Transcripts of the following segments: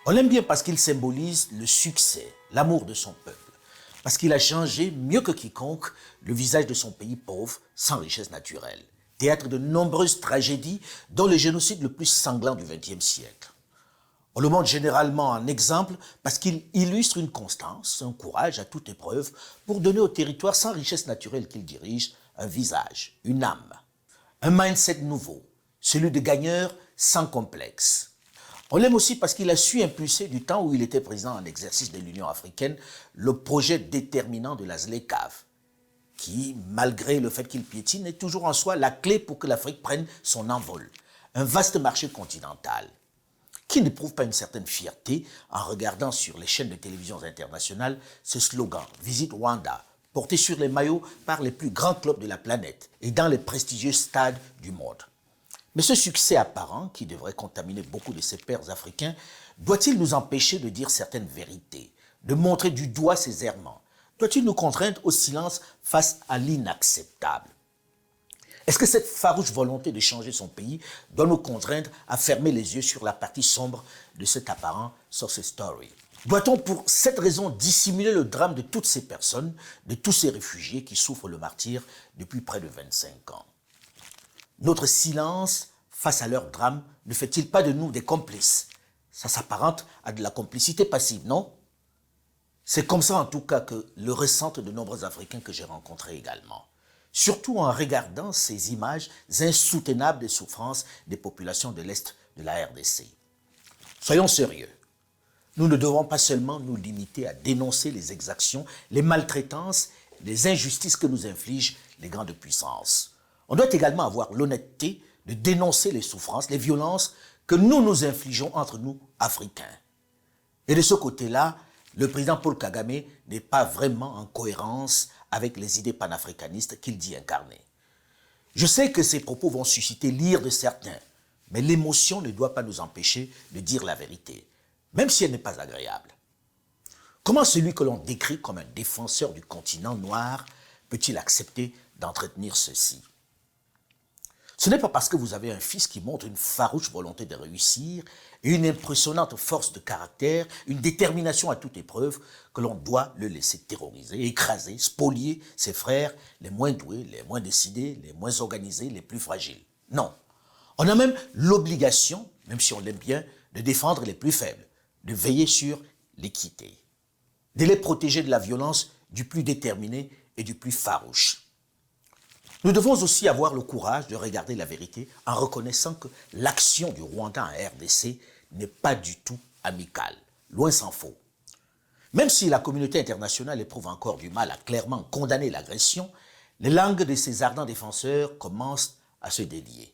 On l'aime bien parce qu'il symbolise le succès, l'amour de son peuple, parce qu'il a changé mieux que quiconque le visage de son pays pauvre, sans richesse naturelle, théâtre de nombreuses tragédies, dont le génocide le plus sanglant du XXe siècle. On le montre généralement en exemple parce qu'il illustre une constance, un courage à toute épreuve pour donner au territoire sans richesse naturelle qu'il dirige un visage, une âme, un mindset nouveau, celui de gagneur sans complexe. On l'aime aussi parce qu'il a su impulser du temps où il était président en exercice de l'Union africaine le projet déterminant de la ZLECAf, qui, malgré le fait qu'il piétine, est toujours en soi la clé pour que l'Afrique prenne son envol. Un vaste marché continental. Qui n'éprouve pas une certaine fierté en regardant sur les chaînes de télévision internationales ce slogan « Visite Rwanda », porté sur les maillots par les plus grands clubs de la planète et dans les prestigieux stades du monde. Mais ce succès apparent, qui devrait contaminer beaucoup de ses pairs africains, doit-il nous empêcher de dire certaines vérités, de montrer du doigt ses errements? Doit-il nous contraindre au silence face à l'inacceptable? Est-ce que cette farouche volonté de changer son pays doit nous contraindre à fermer les yeux sur la partie sombre de cet apparent success story? Doit-on pour cette raison dissimuler le drame de toutes ces personnes, de tous ces réfugiés qui souffrent le martyre depuis près de 25 ans? Notre silence face à leur drame ne fait-il pas de nous des complices? Ça s'apparente à de la complicité passive, non? C'est comme ça en tout cas que le ressentent de nombreux Africains que j'ai rencontrés également. Surtout en regardant ces images insoutenables des souffrances des populations de l'Est de la RDC. Soyons sérieux. Nous ne devons pas seulement nous limiter à dénoncer les exactions, les maltraitances, les injustices que nous infligent les grandes puissances. On doit également avoir l'honnêteté de dénoncer les souffrances, les violences que nous nous infligeons entre nous, Africains. Et de ce côté-là, le président Paul Kagame n'est pas vraiment en cohérence avec les idées panafricanistes qu'il dit incarner. Je sais que ces propos vont susciter l'ire de certains, mais l'émotion ne doit pas nous empêcher de dire la vérité, même si elle n'est pas agréable. Comment celui que l'on décrit comme un défenseur du continent noir peut-il accepter d'entretenir ceci? Ce n'est pas parce que vous avez un fils qui montre une farouche volonté de réussir et une impressionnante force de caractère, une détermination à toute épreuve, que l'on doit le laisser terroriser, écraser, spolier ses frères les moins doués, les moins décidés, les moins organisés, les plus fragiles. Non. On a même l'obligation, même si on l'aime bien, de défendre les plus faibles, de veiller sur l'équité, de les protéger de la violence du plus déterminé et du plus farouche. Nous devons aussi avoir le courage de regarder la vérité en reconnaissant que l'action du Rwanda en RDC n'est pas du tout amicale, loin s'en faut. Même si la communauté internationale éprouve encore du mal à clairement condamner l'agression, les langues de ces ardents défenseurs commencent à se délier.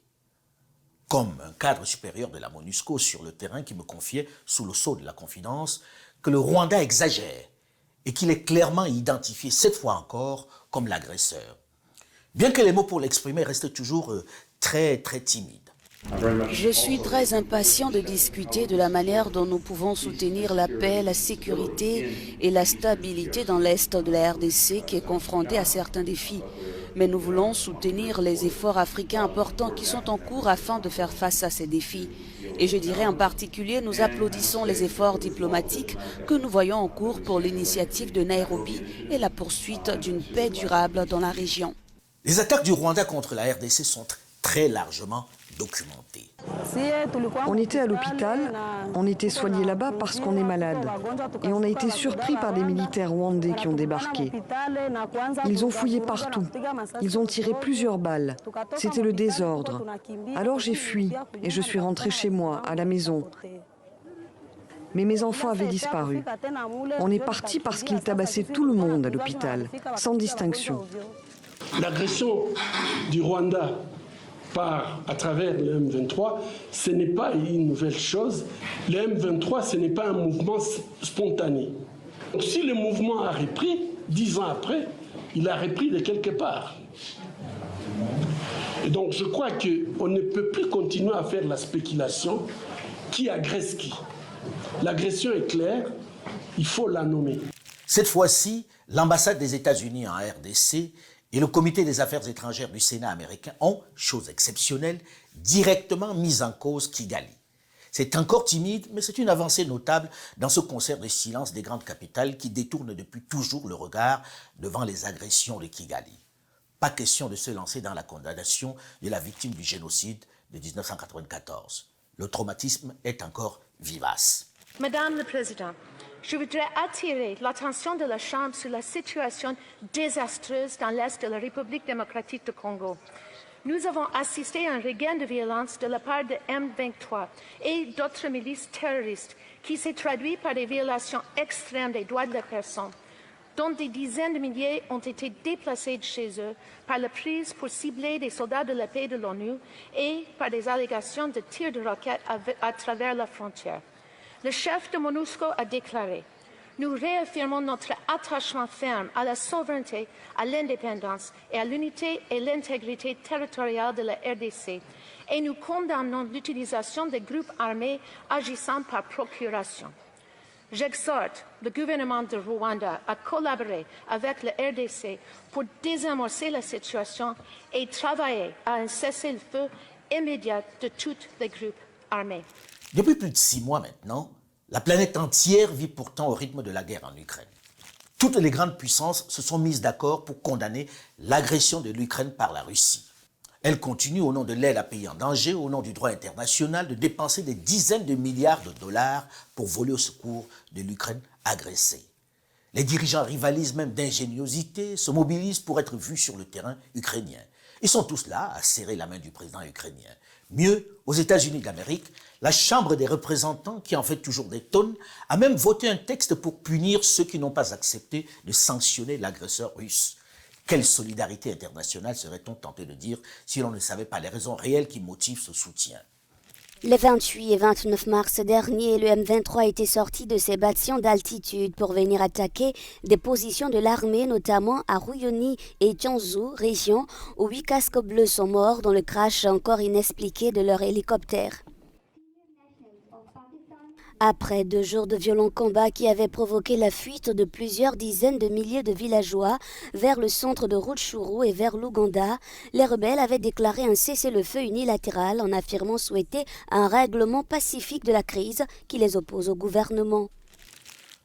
Comme un cadre supérieur de la MONUSCO sur le terrain qui me confiait, sous le sceau de la confidence, que le Rwanda exagère et qu'il est clairement identifié, cette fois encore, comme l'agresseur. Bien que les mots pour l'exprimer restent toujours très timides. Je suis très impatient de discuter de la manière dont nous pouvons soutenir la paix, la sécurité et la stabilité dans l'Est de la RDC qui est confronté à certains défis. Mais nous voulons soutenir les efforts africains importants qui sont en cours afin de faire face à ces défis. Et je dirais en particulier, nous applaudissons les efforts diplomatiques que nous voyons en cours pour l'initiative de Nairobi et la poursuite d'une paix durable dans la région. Les attaques du Rwanda contre la RDC sont très largement documentées. On était à l'hôpital, on était soigné là-bas parce qu'on est malade. Et on a été surpris par des militaires rwandais qui ont débarqué. Ils ont fouillé partout. Ils ont tiré plusieurs balles. C'était le désordre. Alors j'ai fui et je suis rentrée chez moi, à la maison. Mais mes enfants avaient disparu. On est parti parce qu'ils tabassaient tout le monde à l'hôpital, sans distinction. L'agression du Rwanda à travers le M23, ce n'est pas une nouvelle chose. Le M23, ce n'est pas un mouvement spontané. Donc, si le mouvement a repris, 10 ans après, il a repris de quelque part. Et donc je crois qu'on ne peut plus continuer à faire la spéculation qui agresse qui. L'agression est claire, il faut la nommer. Cette fois-ci, l'ambassade des États-Unis en RDC et le comité des affaires étrangères du Sénat américain ont, chose exceptionnelle, directement mis en cause Kigali. C'est encore timide, mais c'est une avancée notable dans ce concert de silence des grandes capitales qui détournent depuis toujours le regard devant les agressions de Kigali. Pas question de se lancer dans la condamnation de la victime du génocide de 1994. Le traumatisme est encore vivace. Madame la Présidente, je voudrais attirer l'attention de la Chambre sur la situation désastreuse dans l'Est de la République démocratique du Congo. Nous avons assisté à un regain de violence de la part de M23 et d'autres milices terroristes qui s'est traduit par des violations extrêmes des droits de la personne, dont des dizaines de milliers ont été déplacés de chez eux par la prise pour cibler des soldats de la paix de l'ONU et par des allégations de tirs de roquettes à travers la frontière. Le chef de MONUSCO a déclaré « Nous réaffirmons notre attachement ferme à la souveraineté, à l'indépendance et à l'unité et l'intégrité territoriale de la RDC et nous condamnons l'utilisation des groupes armés agissant par procuration. » J'exhorte le gouvernement de Rwanda à collaborer avec la RDC pour désamorcer la situation et travailler à un cessez-le-feu immédiat de tous les groupes armés. Depuis plus de 6 mois maintenant, la planète entière vit pourtant au rythme de la guerre en Ukraine. Toutes les grandes puissances se sont mises d'accord pour condamner l'agression de l'Ukraine par la Russie. Elles continuent, au nom de l'aide à pays en danger, au nom du droit international, de dépenser des dizaines de milliards de dollars pour voler au secours de l'Ukraine agressée. Les dirigeants rivalisent même d'ingéniosité, se mobilisent pour être vus sur le terrain ukrainien. Ils sont tous là à serrer la main du président ukrainien. Mieux, aux États-Unis d'Amérique, la Chambre des représentants, qui en fait toujours des tonnes, a même voté un texte pour punir ceux qui n'ont pas accepté de sanctionner l'agresseur russe. Quelle solidarité internationale serait-on tenté de dire si l'on ne savait pas les raisons réelles qui motivent ce soutien? Les 28 et 29 mars dernier, le M23 était sorti de ses bâtiments d'altitude pour venir attaquer des positions de l'armée, notamment à Ruyoni et Tianzhou, région où 8 casques bleus sont morts dans le crash encore inexpliqué de leur hélicoptère. Après 2 jours de violents combats qui avaient provoqué la fuite de plusieurs dizaines de milliers de villageois vers le centre de Rutshuru et vers l'Ouganda, les rebelles avaient déclaré un cessez-le-feu unilatéral en affirmant souhaiter un règlement pacifique de la crise qui les oppose au gouvernement.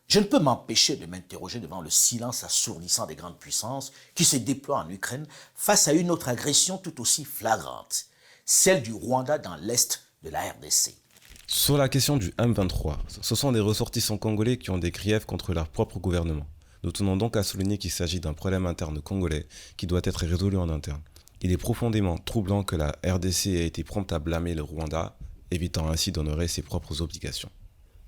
Je ne peux m'empêcher de m'interroger devant le silence assourdissant des grandes puissances qui se déploient en Ukraine face à une autre agression tout aussi flagrante, celle du Rwanda dans l'est de la RDC. Sur la question du M23, ce sont des ressortissants congolais qui ont des griefs contre leur propre gouvernement. Nous tenons donc à souligner qu'il s'agit d'un problème interne congolais qui doit être résolu en interne. Il est profondément troublant que la RDC ait été prompte à blâmer le Rwanda, évitant ainsi d'honorer ses propres obligations.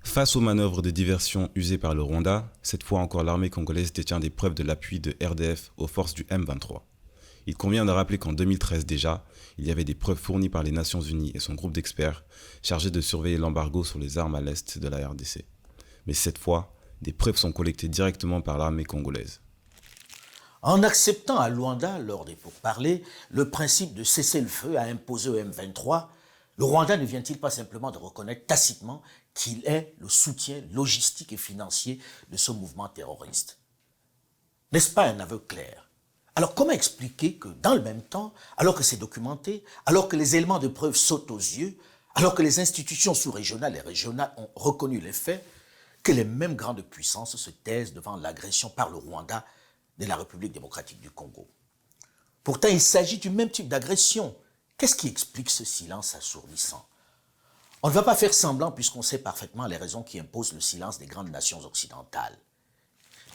Face aux manœuvres de diversion usées par le Rwanda, cette fois encore l'armée congolaise détient des preuves de l'appui de RDF aux forces du M23. Il convient de rappeler qu'en 2013 déjà, il y avait des preuves fournies par les Nations Unies et son groupe d'experts chargés de surveiller l'embargo sur les armes à l'est de la RDC. Mais cette fois, des preuves sont collectées directement par l'armée congolaise. En acceptant à Luanda, lors des pourparlers, le principe de cessez-le-feu à imposer au M23, le Rwanda ne vient-il pas simplement de reconnaître tacitement qu'il est le soutien logistique et financier de ce mouvement terroriste? N'est-ce pas un aveu clair? Alors comment expliquer que dans le même temps, alors que c'est documenté, alors que les éléments de preuve sautent aux yeux, alors que les institutions sous-régionales et régionales ont reconnu les faits, que les mêmes grandes puissances se taisent devant l'agression par le Rwanda de la République démocratique du Congo? Pourtant, il s'agit du même type d'agression. Qu'est-ce qui explique ce silence assourdissant? On ne va pas faire semblant puisqu'on sait parfaitement les raisons qui imposent le silence des grandes nations occidentales.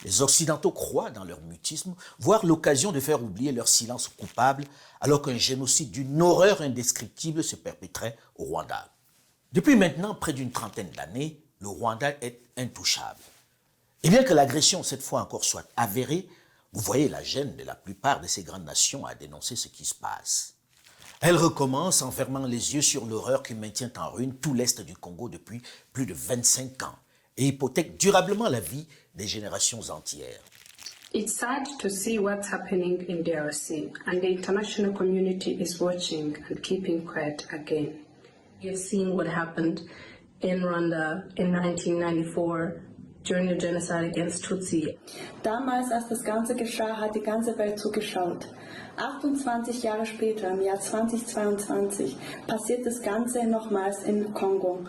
Les Occidentaux croient dans leur mutisme, voire l'occasion de faire oublier leur silence coupable alors qu'un génocide d'une horreur indescriptible se perpétrait au Rwanda. Depuis maintenant près d'une trentaine d'années, le Rwanda est intouchable. Et bien que l'agression cette fois encore soit avérée, vous voyez la gêne de la plupart de ces grandes nations à dénoncer ce qui se passe. Elle recommence en fermant les yeux sur l'horreur qui maintient en ruine tout l'Est du Congo depuis plus de 25 ans et hypothèque durablement la vie des générations entières. It's sad to see what's happening in DRC, and the international community is watching and keeping quiet again. You've seen what happened in Rwanda in 1994 during the genocide against Tutsi. Damals, als das Ganze geschah, hat die ganze Welt zugeschaut. 28 Jahre später, im Jahr 2022, passiert das Ganze nochmals im Kongo.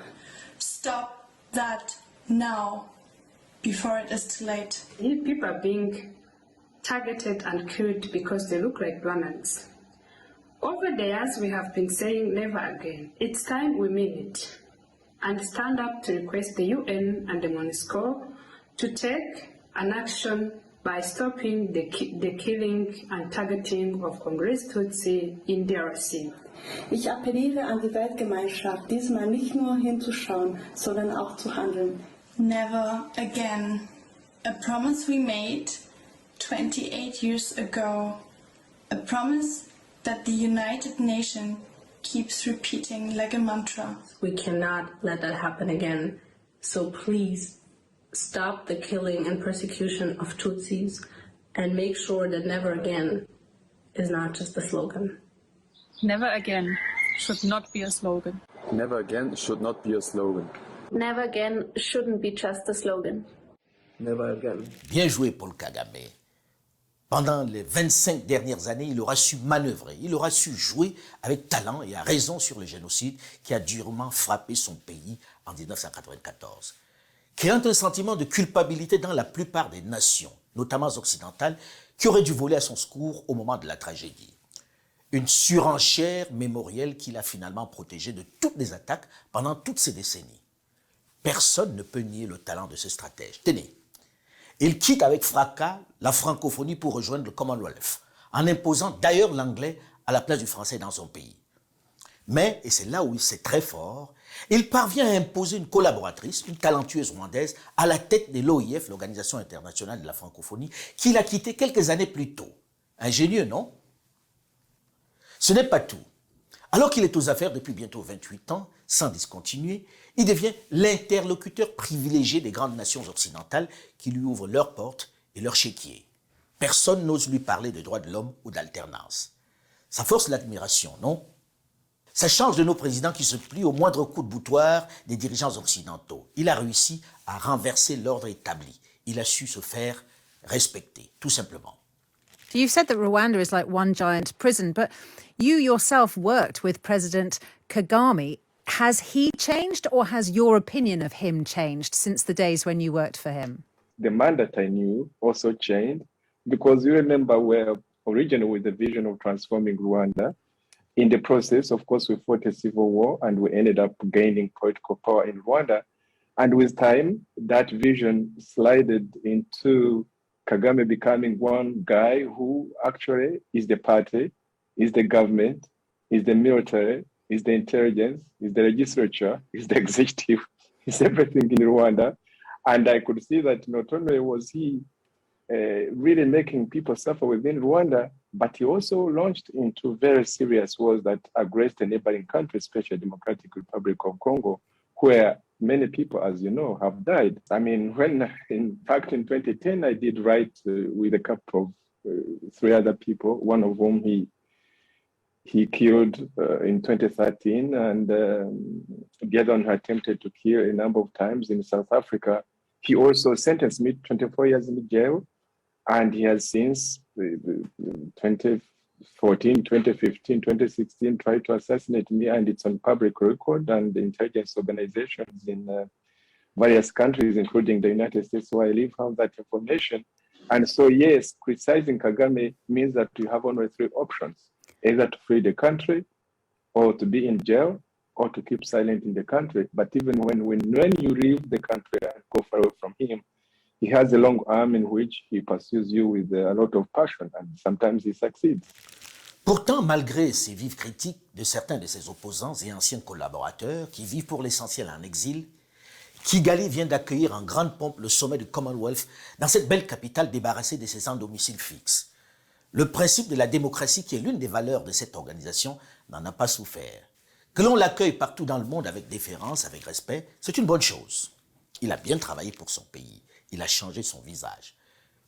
stop that now, before it is too late. People are being targeted and killed because they look like Rwandans. Over the years, we have been saying never again. It's time we mean it and stand up to request the UN and the MONUSCO to take an action by stopping the killing and targeting of Congolese Tutsi in DRC. Ich appelliere an die Weltgemeinschaft, diesmal nicht nur hinzuschauen, sondern auch zu handeln. Never again. A promise we made 28 years ago. A promise that the United Nations keeps repeating like a mantra. We cannot let that happen again. So please stop the killing and persecution of Tutsis and make sure that never again is not just a slogan. Never again should not be a slogan. Never again should not be a slogan. Never again shouldn't be just a slogan. Never again. Bien joué, Paul Kagame. Pendant les 25 dernières années, il aura su manœuvrer, il aura su jouer avec talent et à raison sur le génocide qui a durement frappé son pays en 1994, créant un sentiment de culpabilité dans la plupart des nations, notamment occidentales, qui auraient dû voler à son secours au moment de la tragédie. Une surenchère mémorielle qu'il a finalement protégée de toutes les attaques pendant toutes ces décennies. Personne ne peut nier le talent de ce stratège. Tenez, il quitte avec fracas la francophonie pour rejoindre le Commonwealth, en imposant d'ailleurs l'anglais à la place du français dans son pays. Mais, et c'est là où c'est très fort, il parvient à imposer une collaboratrice, une talentueuse rwandaise, à la tête de l'OIF, l'Organisation internationale de la francophonie, qu'il a quitté quelques années plus tôt. Ingénieux, non? Ce n'est pas tout. Alors qu'il est aux affaires depuis bientôt 28 ans, sans discontinuer, il devient l'interlocuteur privilégié des grandes nations occidentales qui lui ouvrent leurs portes et leurs chéquiers. Personne n'ose lui parler de droits de l'homme ou d'alternance. Ça force l'admiration, non? Ça change de nos présidents qui se plient au moindre coup de boutoir des dirigeants occidentaux. Il a réussi à renverser l'ordre établi. Il a su se faire respecter, tout simplement. You've said that Rwanda is like one giant prison, but you yourself worked with President Kagame. Has he changed, or has your opinion of him changed since the days when you worked for him? The man that I knew also changed, because you remember we're originally with the vision of transforming Rwanda. In the process, of course, we fought a civil war and we ended up gaining political power in Rwanda. And with time, that vision slided into Kagame becoming one guy who actually is the party, is the government, is the military, is the intelligence, is the legislature, is the executive, is everything in Rwanda. And I could see that not only was he really making people suffer within Rwanda, but he also launched into very serious wars that aggressed the neighboring countries, especially Democratic Republic of Congo, where many people, as you know, have died. I mean, in fact, in 2010, I did write with a couple of 3 other people, one of whom he killed in 2013, and the other one who attempted to kill a number of times in South Africa. He also sentenced me to 24 years in jail, and he has since 2014, 2015, 2016 tried to assassinate me, and it's on public record, and the intelligence organizations in various countries, including the United States where I live, have that information. And so, yes, criticizing Kagame means that you have only 3 options: either to flee the country, or to be in jail, or to keep silent in the country. But even when you leave the country and go far away from him, he has a long arm in which he pursues you with a lot of passion, and sometimes he succeeds. Pourtant, malgré ces vives critiques de certains de ses opposants et anciens collaborateurs qui vivent pour l'essentiel en exil, Kigali vient d'accueillir en grande pompe le sommet du Commonwealth dans cette belle capitale débarrassée de ses sans domicile fixe. Le principe de la démocratie, qui est l'une des valeurs de cette organisation, n'en a pas souffert. Que l'on l'accueille partout dans le monde avec déférence, avec respect, c'est une bonne chose. Il a bien travaillé pour son pays. Il a changé son visage.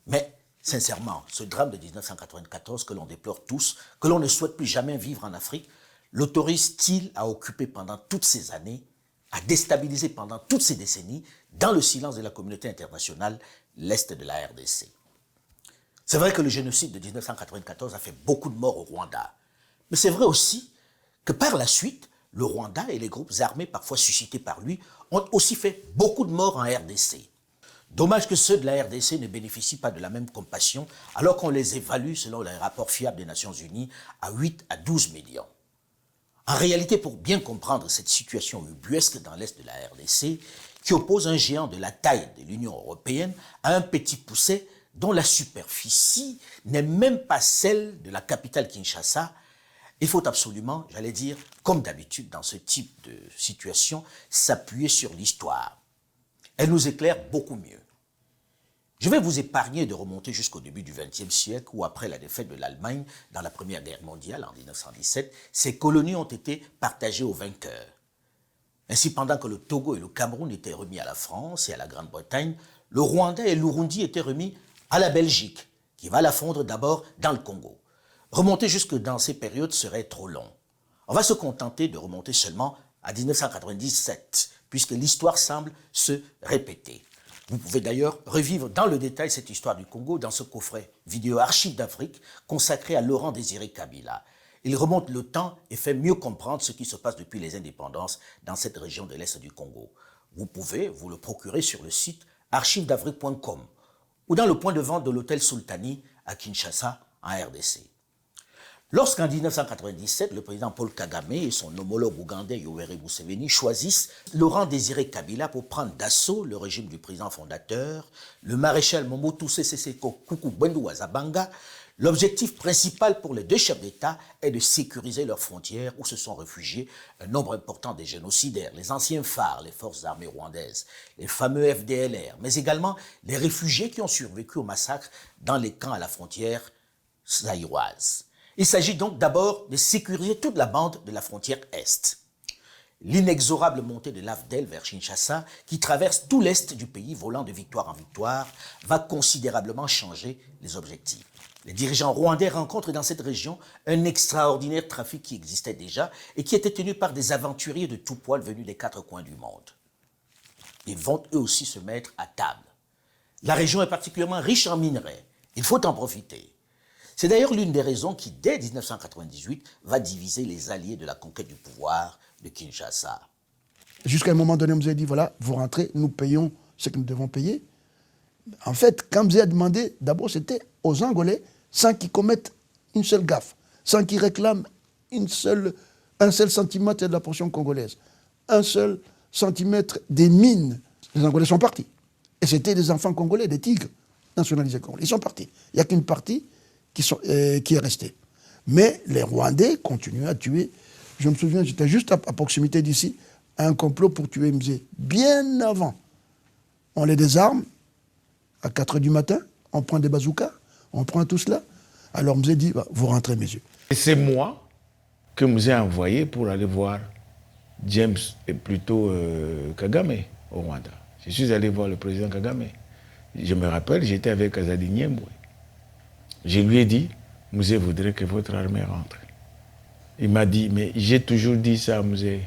Mais, sincèrement, ce drame de 1994 que l'on déplore tous, que l'on ne souhaite plus jamais vivre en Afrique, l'autorise-t-il à occuper pendant toutes ces années, à déstabiliser pendant toutes ces décennies, dans le silence de la communauté internationale, l'Est de la RDC? C'est vrai que le génocide de 1994 a fait beaucoup de morts au Rwanda. Mais c'est vrai aussi que par la suite, le Rwanda et les groupes armés parfois suscités par lui ont aussi fait beaucoup de morts en RDC. Dommage que ceux de la RDC ne bénéficient pas de la même compassion alors qu'on les évalue selon les rapports fiables des Nations Unies à 8 à 12 millions. En réalité, pour bien comprendre cette situation ubuesque dans l'est de la RDC, qui oppose un géant de la taille de l'Union européenne à un petit pousset dont la superficie n'est même pas celle de la capitale Kinshasa, il faut absolument, j'allais dire, comme d'habitude dans ce type de situation, s'appuyer sur l'histoire. Elle nous éclaire beaucoup mieux. Je vais vous épargner de remonter jusqu'au début du XXe siècle où, après la défaite de l'Allemagne dans la Première Guerre mondiale en 1917, ces colonies ont été partagées aux vainqueurs. Ainsi, pendant que le Togo et le Cameroun étaient remis à la France et à la Grande-Bretagne, le Rwanda et l'Urundi étaient remis à la Belgique, qui va la fondre d'abord dans le Congo. Remonter jusque dans ces périodes serait trop long. On va se contenter de remonter seulement à 1997, puisque l'histoire semble se répéter. Vous pouvez d'ailleurs revivre dans le détail cette histoire du Congo dans ce coffret vidéo Archives d'Afrique consacré à Laurent Désiré Kabila. Il remonte le temps et fait mieux comprendre ce qui se passe depuis les indépendances dans cette région de l'Est du Congo. Vous pouvez vous le procurer sur le site archivesdafrique.com ou dans le point de vente de l'hôtel Sultani à Kinshasa, en RDC. Lorsqu'en 1997, le président Paul Kagame et son homologue ougandais Yoweri Museveni choisissent Laurent Désiré Kabila pour prendre d'assaut le régime du président fondateur, le maréchal Mobutu Sese Seko Kuku-Bendu wa Zabanga, l'objectif principal pour les deux chefs d'État est de sécuriser leurs frontières où se sont réfugiés un nombre important de génocidaires, les anciens phares, les forces armées rwandaises, les fameux FDLR, mais également les réfugiés qui ont survécu au massacre dans les camps à la frontière zaïroise. Il s'agit donc d'abord de sécuriser toute la bande de la frontière Est. L'inexorable montée de l'AFDEL vers Kinshasa, qui traverse tout l'Est du pays volant de victoire en victoire, va considérablement changer les objectifs. Les dirigeants rwandais rencontrent dans cette région un extraordinaire trafic qui existait déjà et qui était tenu par des aventuriers de tout poil venus des quatre coins du monde. Ils vont eux aussi se mettre à table. La région est particulièrement riche en minerais. Il faut en profiter. C'est d'ailleurs l'une des raisons qui, dès 1998, va diviser les alliés de la conquête du pouvoir de Kinshasa. Jusqu'à un moment donné, on nous a dit, voilà, vous rentrez, nous payons ce que nous devons payer. En fait, quand Mzee a demandé, d'abord c'était aux Angolais, sans qu'ils commettent une seule gaffe, sans qu'ils réclament un seul centimètre de la portion congolaise, un seul centimètre des mines. Les Angolais sont partis. Et c'était des enfants congolais, des tigres nationalisés congolais. Ils sont partis. Il n'y a qu'une partie qui est restée. Mais les Rwandais continuent à tuer. Je me souviens, j'étais juste à proximité d'ici, un complot pour tuer Mzee. Bien avant, on les désarme. À 4 h du matin, on prend des bazookas, on prend tout cela. Alors Mzee dit, bah, vous rentrez, messieurs. Et c'est moi que Mzee a envoyé pour aller voir James, et plutôt Kagame, au Rwanda. Je suis allé voir le président Kagame. Je me rappelle, j'étais avec Azadi Niembwe. Je lui ai dit, Mzee voudrait que votre armée rentre. Il m'a dit, mais j'ai toujours dit ça à Mzee.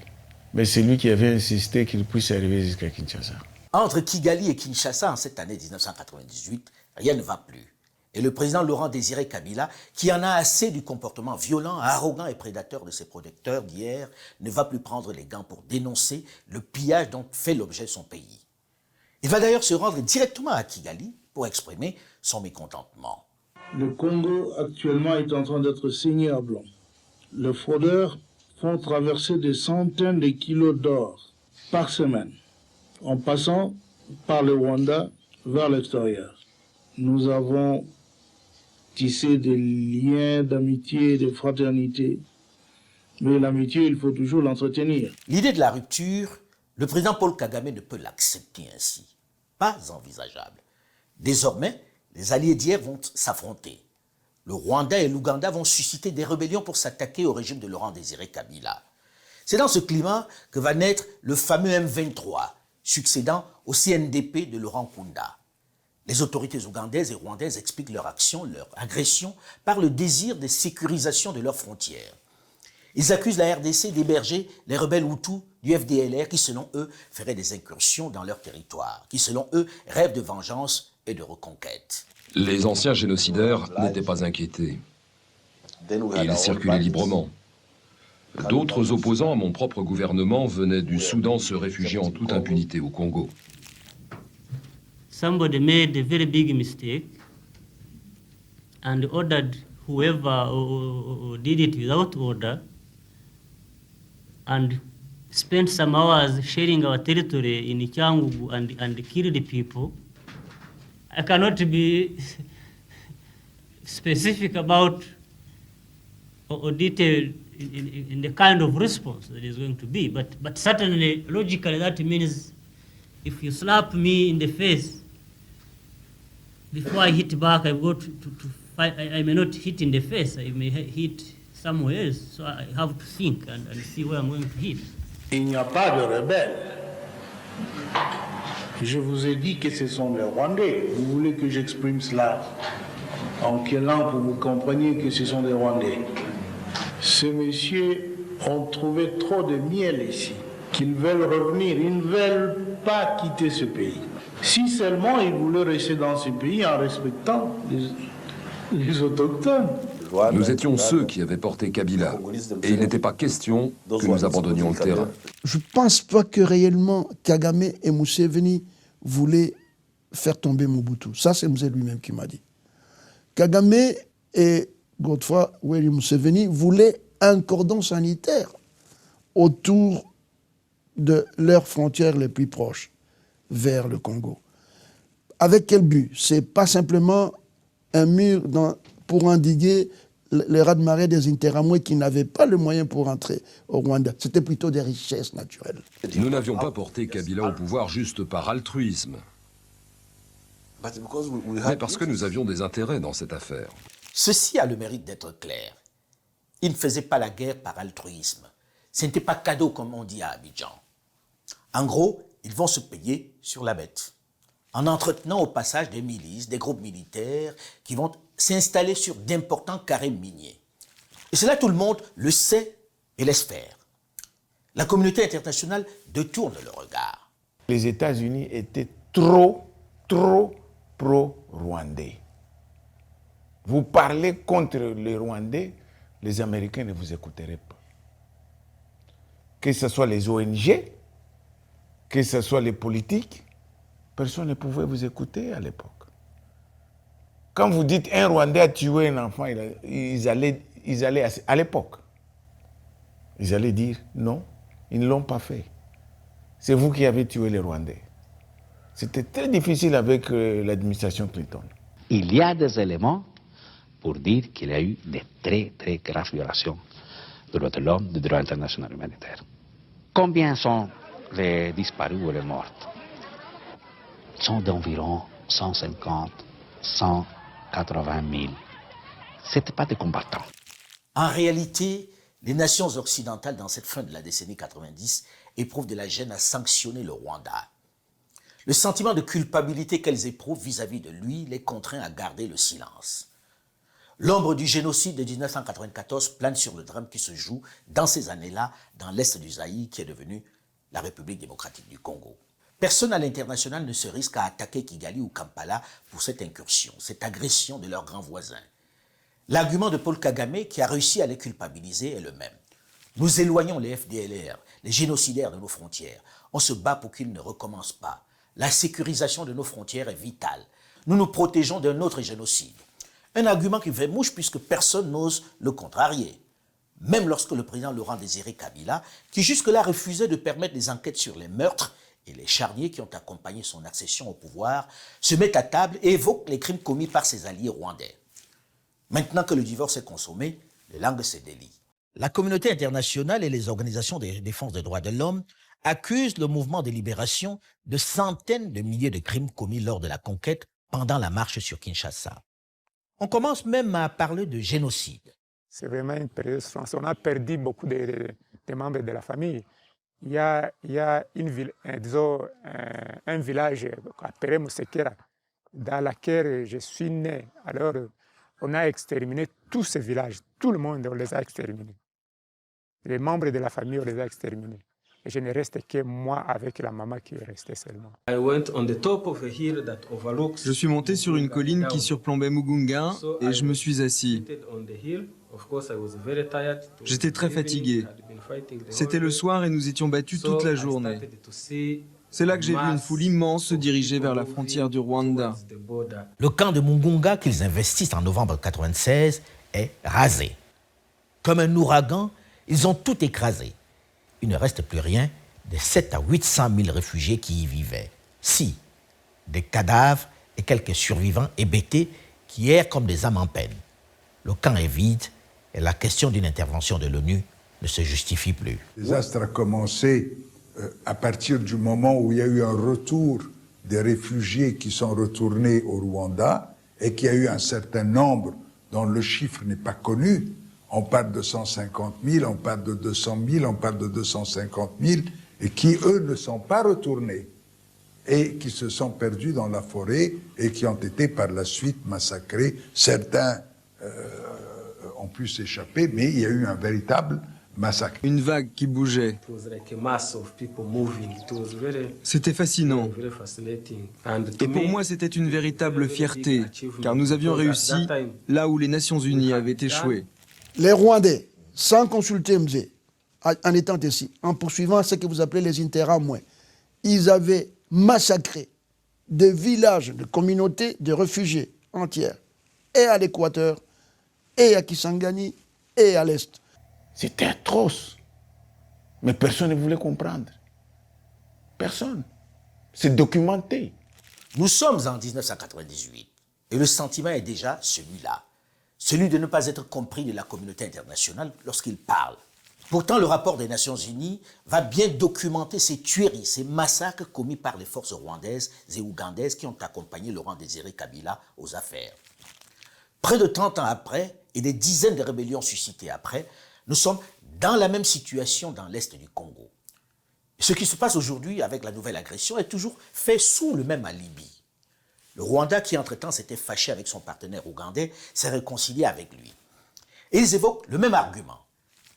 Mais c'est lui qui avait insisté qu'il puisse arriver jusqu'à Kinshasa. Entre Kigali et Kinshasa, en cette année 1998, rien ne va plus. Et le président Laurent Désiré Kabila, qui en a assez du comportement violent, arrogant et prédateur de ses protecteurs d'hier, ne va plus prendre les gants pour dénoncer le pillage dont fait l'objet son pays. Il va d'ailleurs se rendre directement à Kigali pour exprimer son mécontentement. Le Congo actuellement est en train d'être saigné à blanc. Les fraudeurs font traverser des centaines de kilos d'or par semaine, en passant par le Rwanda vers l'extérieur. Nous avons tissé des liens d'amitié et de fraternité, mais l'amitié, il faut toujours l'entretenir. L'idée de la rupture, le président Paul Kagame ne peut l'accepter ainsi. Pas envisageable. Désormais, les alliés d'hier vont s'affronter. Le Rwanda et l'Ouganda vont susciter des rébellions pour s'attaquer au régime de Laurent Désiré Kabila. C'est dans ce climat que va naître le fameux M23, succédant au CNDP de Laurent Nkunda. Les autorités ougandaises et rwandaises expliquent leur action, leur agression, par le désir de sécurisation de leurs frontières. Ils accusent la RDC d'héberger les rebelles Hutus du FDLR qui, selon eux, feraient des incursions dans leur territoire, qui, selon eux, rêvent de vengeance et de reconquête. Les anciens génocidaires n'étaient pas inquiétés. Ils circulaient librement. D'autres opposants à mon propre gouvernement venaient du Soudan se réfugier en toute impunité au Congo. Somebody made a very big mistake and ordered whoever did it without order and spent some hours sharing our territory in Cyangugu and killed people. I cannot be specific about or detailed in the kind of response that is going to be, but certainly logically that means if you slap me in the face, before I hit back, I've got to fight. I may not hit in the face, I may hit somewhere else, so I have to think and see where I'm going to hit. Il n'y a pas de rebelles. Je vous ai dit que ce sont les Rwandais. Vous voulez que j'exprime cela en quelle langue pour que vous compreniez que ce sont des Rwandais? Ces messieurs ont trouvé trop de miel ici, qu'ils veulent revenir. Ils ne veulent pas quitter ce pays. Si seulement ils voulaient rester dans ce pays en respectant les autochtones. Nous étions ceux qui avaient porté Kabila, et il n'était pas question que nous abandonnions le terrain. Je ne pense pas que réellement Kagame et Museveni voulaient faire tomber Mobutu. Ça, c'est Museveni lui-même qui m'a dit. Kagame et Godfrey Museveni voulaient un cordon sanitaire autour de leurs frontières les plus proches vers le Congo. Avec quel but? Ce n'est pas simplement un mur pour endiguer les raz-de-marée des Interamwe qui n'avaient pas le moyen pour entrer au Rwanda. C'était plutôt des richesses naturelles. Nous n'avions pas porté Kabila au pouvoir juste par altruisme, mais parce que nous avions des intérêts dans cette affaire. Ceci a le mérite d'être clair. Ils ne faisaient pas la guerre par altruisme. Ce n'était pas cadeau comme on dit à Abidjan. En gros, ils vont se payer sur la bête, en entretenant au passage des milices, des groupes militaires qui vont s'installer sur d'importants carrés miniers. Et cela, tout le monde le sait et laisse faire. La communauté internationale détourne le regard. Les États-Unis étaient trop pro-rwandais. Vous parlez contre les Rwandais, les Américains ne vous écouteraient pas. Que ce soit les ONG, que ce soit les politiques, personne ne pouvait vous écouter à l'époque. Quand vous dites un Rwandais a tué un enfant, ils allaient à l'époque, ils allaient dire non, ils ne l'ont pas fait. C'est vous qui avez tué les Rwandais. C'était très difficile avec l'administration Clinton. Il y a des éléments pour dire qu'il y a eu de très graves violations des droits de l'homme, du droit international humanitaire. Combien sont les disparus ou les morts? Ils sont d'environ 150, 180 000. Ce n'étaient pas des combattants. En réalité, les nations occidentales, dans cette fin de la décennie 90, éprouvent de la gêne à sanctionner le Rwanda. Le sentiment de culpabilité qu'elles éprouvent vis-à-vis de lui les contraint à garder le silence. L'ombre du génocide de 1994 plane sur le drame qui se joue dans ces années-là dans l'est du Zaïre qui est devenu la République démocratique du Congo. Personne à l'international ne se risque à attaquer Kigali ou Kampala pour cette incursion, cette agression de leurs grands voisins. L'argument de Paul Kagame qui a réussi à les culpabiliser est le même. Nous éloignons les FDLR, les génocidaires de nos frontières. On se bat pour qu'ils ne recommencent pas. La sécurisation de nos frontières est vitale. Nous nous protégeons d'un autre génocide. Un argument qui fait mouche puisque personne n'ose le contrarier. Même lorsque le président Laurent Désiré Kabila, qui jusque-là refusait de permettre des enquêtes sur les meurtres et les charniers qui ont accompagné son accession au pouvoir, se met à table et évoque les crimes commis par ses alliés rwandais. Maintenant que le divorce est consommé, les langues se délient. La communauté internationale et les organisations de défense des droits de l'homme accusent le mouvement de libération de centaines de milliers de crimes commis lors de la conquête pendant la marche sur Kinshasa. On commence même à parler de génocide. C'est vraiment une période France. On a perdu beaucoup de membres de la famille. Il y a un village appelé Musekera, dans lequel je suis né. Alors, on a exterminé tous ces villages. Tout le monde, on les a exterminés. Les membres de la famille, on les a exterminés. Et je ne reste que moi avec la maman qui est restée seulement. Je suis monté sur une colline qui surplombait Mugunga et je me suis assis. J'étais très fatigué. C'était le soir et nous étions battus toute la journée. C'est là que j'ai vu une foule immense se diriger vers la frontière du Rwanda. Le camp de Mugunga qu'ils investissent en novembre 1996 est rasé. Comme un ouragan, ils ont tout écrasé. Il ne reste plus rien des 700 à 800 000 réfugiés qui y vivaient. Si, des cadavres et quelques survivants hébétés qui errent comme des âmes en peine. Le camp est vide et la question d'une intervention de l'ONU ne se justifie plus. Le désastre a commencé à partir du moment où il y a eu un retour des réfugiés qui sont retournés au Rwanda et qu'il y a eu un certain nombre dont le chiffre n'est pas connu. On parle de 150 000, on parle de 200 000, on parle de 250 000 et qui, eux, ne sont pas retournés et qui se sont perdus dans la forêt et qui ont été par la suite massacrés. Certains ont pu s'échapper, mais il y a eu un véritable massacre. Une vague qui bougeait. C'était fascinant. Et pour moi, c'était une véritable fierté, car nous avions réussi là où les Nations Unies avaient échoué. Les Rwandais, sans consulter Mzé, en étant ici, en poursuivant ce que vous appelez les interamoués, ils avaient massacré des villages, de communautés de réfugiés entières, et à l'Équateur, et à Kisangani, et à l'Est. C'était atroce. Mais personne ne voulait comprendre. Personne. C'est documenté. Nous sommes en 1998 et le sentiment est déjà celui-là. Celui de ne pas être compris de la communauté internationale lorsqu'il parle. Pourtant, le rapport des Nations Unies va bien documenter ces tueries, ces massacres commis par les forces rwandaises et ougandaises qui ont accompagné Laurent Désiré Kabila aux affaires. Près de 30 ans après, et des dizaines de rébellions suscitées après, nous sommes dans la même situation dans l'Est du Congo. Ce qui se passe aujourd'hui avec la nouvelle agression est toujours fait sous le même alibi. Le Rwanda, qui entre-temps s'était fâché avec son partenaire ougandais, s'est réconcilié avec lui. Et ils évoquent le même argument.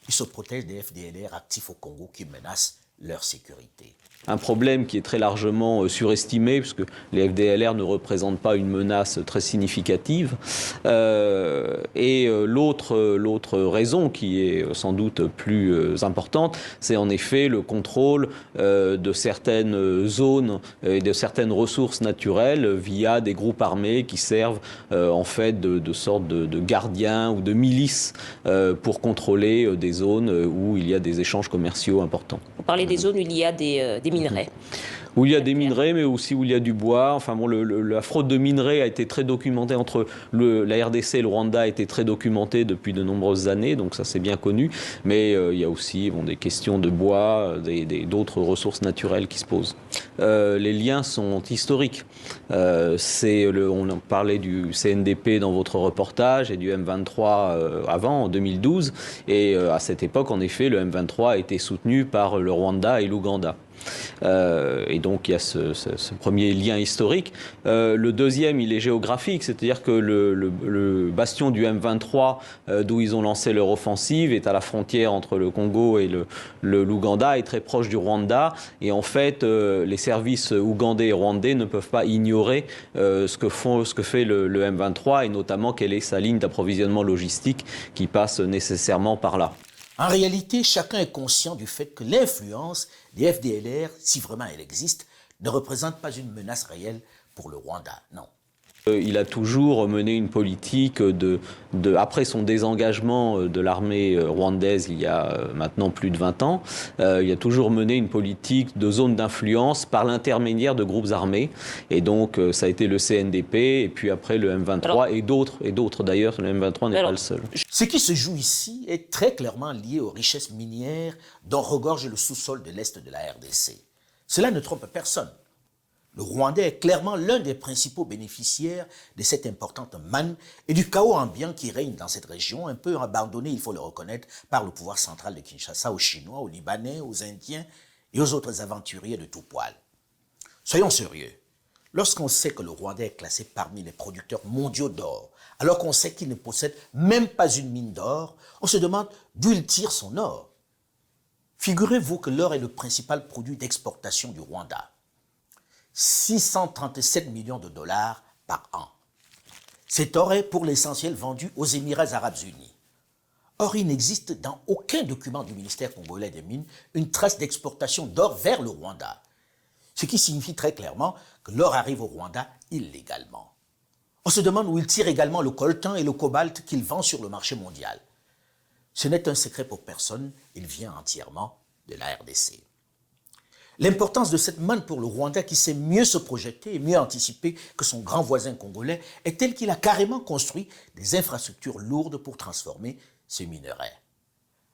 Ils se protègent des FDLR actifs au Congo qui menacent leur sécurité. Un problème qui est très largement surestimé, puisque les FDLR ne représentent pas une menace très significative. Et l'autre raison, qui est sans doute plus importante, c'est en effet le contrôle de certaines zones et de certaines ressources naturelles via des groupes armés qui servent en fait de sorte de gardiens ou de milices pour contrôler des zones où il y a des échanges commerciaux importants. Vous parlez des zones où il y a des minerais. Où il y a des minerais, mais aussi où il y a du bois. Enfin bon, la fraude de minerais a été très documentée entre la RDC et le Rwanda a été très documentée depuis de nombreuses années, donc ça c'est bien connu. Mais il y a aussi des questions de bois, d'autres ressources naturelles qui se posent. Les liens sont historiques. On parlait du CNDP dans votre reportage et du M23 avant, en 2012. Et à cette époque, en effet, le M23 a été soutenu par le Rwanda et l'Ouganda. Et donc il y a ce premier lien historique. Le deuxième, il est géographique, c'est-à-dire que le bastion du M23, d'où ils ont lancé leur offensive, est à la frontière entre le Congo et l'Ouganda, est très proche du Rwanda. Et en fait, les services ougandais et rwandais ne peuvent pas ignorer ce que fait le M23, et notamment quelle est sa ligne d'approvisionnement logistique qui passe nécessairement par là. En réalité, chacun est conscient du fait que l'influence des FDLR, si vraiment elle existe, ne représente pas une menace réelle pour le Rwanda, non. Il a toujours mené une politique après son désengagement de l'armée rwandaise il y a maintenant plus de 20 ans, il a toujours mené une politique de zone d'influence par l'intermédiaire de groupes armés. Et donc ça a été le CNDP et puis après le M23 et d'autres d'ailleurs, le M23 n'est pas le seul. Ce qui se joue ici est très clairement lié aux richesses minières dont regorge le sous-sol de l'Est de la RDC. Cela ne trompe personne. Le Rwandais est clairement l'un des principaux bénéficiaires de cette importante manne et du chaos ambiant qui règne dans cette région, un peu abandonnée, il faut le reconnaître, par le pouvoir central de Kinshasa aux Chinois, aux Libanais, aux Indiens et aux autres aventuriers de tout poil. Soyons sérieux. Lorsqu'on sait que le Rwandais est classé parmi les producteurs mondiaux d'or, alors qu'on sait qu'il ne possède même pas une mine d'or, on se demande d'où il tire son or. Figurez-vous que l'or est le principal produit d'exportation du Rwanda. 637 millions de dollars par an. Cet or est pour l'essentiel vendu aux Émirats arabes unis. Or, il n'existe dans aucun document du ministère congolais des Mines une trace d'exportation d'or vers le Rwanda. Ce qui signifie très clairement que l'or arrive au Rwanda illégalement. On se demande où il tire également le coltan et le cobalt qu'il vend sur le marché mondial. Ce n'est un secret pour personne, il vient entièrement de la RDC. L'importance de cette manne pour le Rwanda qui sait mieux se projeter et mieux anticiper que son grand voisin congolais est telle qu'il a carrément construit des infrastructures lourdes pour transformer ces minerais.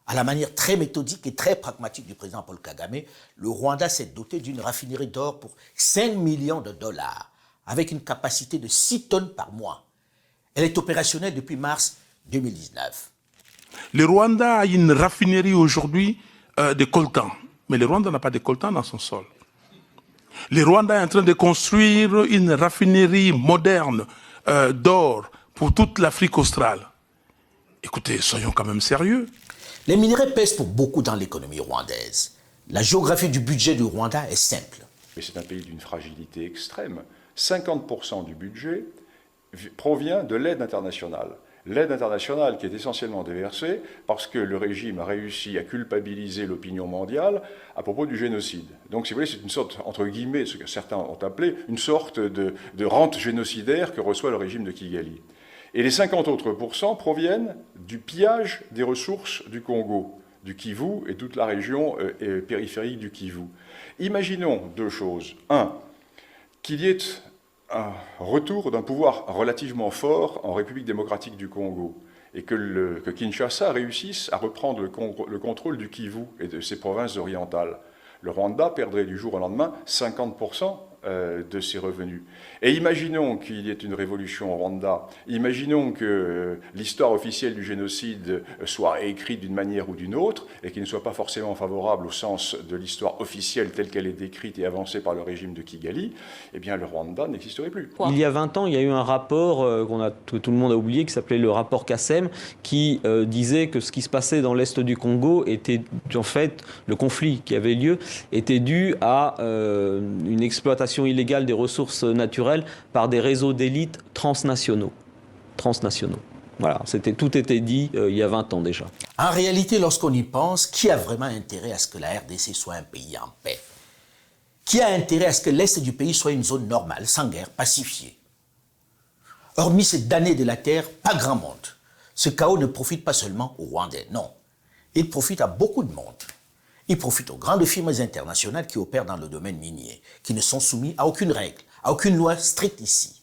À la manière très méthodique et très pragmatique du président Paul Kagame, le Rwanda s'est doté d'une raffinerie d'or pour 5 millions de dollars, avec une capacité de 6 tonnes par mois. Elle est opérationnelle depuis mars 2019. Le Rwanda a une raffinerie aujourd'hui de coltan, mais le Rwanda n'a pas de coltan dans son sol. Le Rwanda est en train de construire une raffinerie moderne d'or pour toute l'Afrique australe. Écoutez, soyons quand même sérieux. Les minerais pèsent pour beaucoup dans l'économie rwandaise. La géographie du budget du Rwanda est simple. Mais c'est un pays d'une fragilité extrême. 50% du budget provient de l'aide internationale. L'aide internationale qui est essentiellement déversée parce que le régime a réussi à culpabiliser l'opinion mondiale à propos du génocide. Donc, si vous voulez, c'est une sorte, entre guillemets, ce que certains ont appelé, une sorte de rente génocidaire que reçoit le régime de Kigali. Et les 50 autres % proviennent du pillage des ressources du Congo, du Kivu et toute la région périphérique du Kivu. Imaginons deux choses. Un, qu'il y ait un retour d'un pouvoir relativement fort en République démocratique du Congo et que Kinshasa réussisse à reprendre le contrôle du Kivu et de ses provinces orientales. Le Rwanda perdrait du jour au lendemain 50% de ses revenus. Et imaginons qu'il y ait une révolution au Rwanda, imaginons que l'histoire officielle du génocide soit écrite d'une manière ou d'une autre et qu'il ne soit pas forcément favorable au sens de l'histoire officielle telle qu'elle est décrite et avancée par le régime de Kigali, eh bien le Rwanda n'existerait plus. Il y a 20 ans, il y a eu un rapport que tout le monde a oublié, qui s'appelait le rapport Kassem, qui disait que ce qui se passait dans l'est du Congo était, en fait, le conflit qui avait lieu, était dû à une exploitation illégale des ressources naturelles par des réseaux d'élite transnationaux. Voilà, tout était dit il y a 20 ans déjà. En réalité, lorsqu'on y pense, qui a vraiment intérêt à ce que la RDC soit un pays en paix? Qui a intérêt à ce que l'Est du pays soit une zone normale, sans guerre, pacifiée? Hormis ces damnés de la terre, pas grand monde. Ce chaos ne profite pas seulement aux Rwandais, non. Il profite à beaucoup de monde. Il profite aux grandes firmes internationales qui opèrent dans le domaine minier, qui ne sont soumis à aucune règle, à aucune loi stricte ici.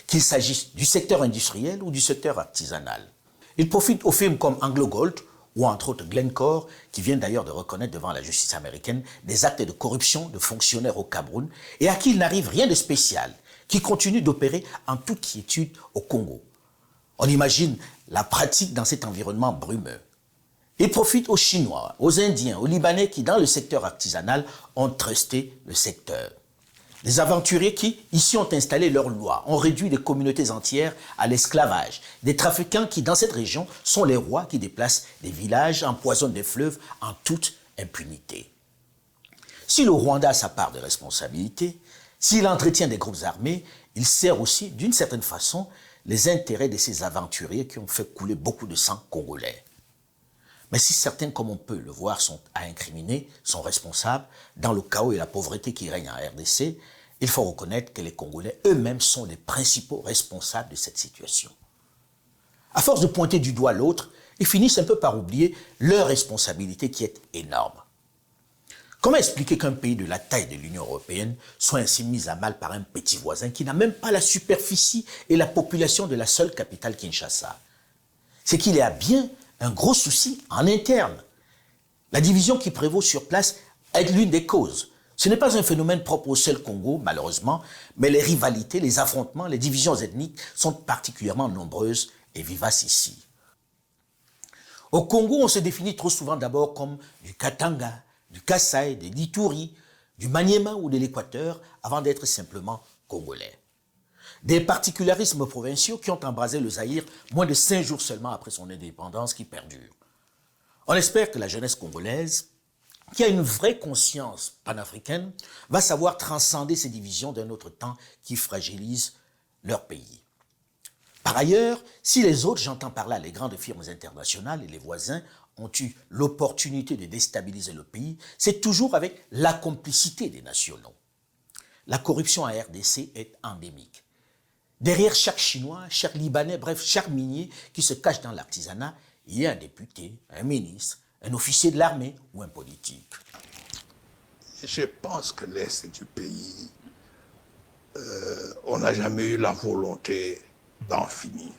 Qu'il s'agisse du secteur industriel ou du secteur artisanal. Il profite aux firmes comme AngloGold ou entre autres Glencore, qui vient d'ailleurs de reconnaître devant la justice américaine des actes de corruption de fonctionnaires au Cameroun et à qui il n'arrive rien de spécial, qui continuent d'opérer en toute quiétude au Congo. On imagine la pratique dans cet environnement brumeux. Il profite aux Chinois, aux Indiens, aux Libanais qui, dans le secteur artisanal, ont trusté le secteur. Les aventuriers qui, ici, ont installé leurs lois, ont réduit des communautés entières à l'esclavage. Des trafiquants qui, dans cette région, sont les rois qui déplacent des villages, empoisonnent des fleuves en toute impunité. Si le Rwanda a sa part de responsabilité, s'il entretient des groupes armés, il sert aussi, d'une certaine façon, les intérêts de ces aventuriers qui ont fait couler beaucoup de sang congolais. Mais si certains, comme on peut le voir, sont à incriminer, sont responsables, dans le chaos et la pauvreté qui règnent en RDC, il faut reconnaître que les Congolais eux-mêmes sont les principaux responsables de cette situation. À force de pointer du doigt l'autre, ils finissent un peu par oublier leur responsabilité qui est énorme. Comment expliquer qu'un pays de la taille de l'Union européenne soit ainsi mis à mal par un petit voisin qui n'a même pas la superficie et la population de la seule capitale Kinshasa? C'est qu'il y a bien un gros souci en interne. La division qui prévaut sur place est l'une des causes. Ce n'est pas un phénomène propre au seul Congo, malheureusement, mais les rivalités, les affrontements, les divisions ethniques sont particulièrement nombreuses et vivaces ici. Au Congo, on se définit trop souvent d'abord comme du Katanga, du Kasaï, de l'Ituri, du Maniema ou de l'Équateur, avant d'être simplement congolais. Des particularismes provinciaux qui ont embrasé le Zaïre moins de 5 jours seulement après son indépendance qui perdurent. On espère que la jeunesse congolaise, qui a une vraie conscience panafricaine, va savoir transcender ces divisions d'un autre temps qui fragilisent leur pays. Par ailleurs, si les autres, j'entends par là les grandes firmes internationales et les voisins, ont eu l'opportunité de déstabiliser le pays, c'est toujours avec la complicité des nationaux. La corruption en RDC est endémique. Derrière chaque Chinois, chaque Libanais, bref, chaque minier qui se cache dans l'artisanat, il y a un député, un ministre, un officier de l'armée ou un politique. Je pense que l'Est du pays, on n'a jamais eu la volonté d'en finir.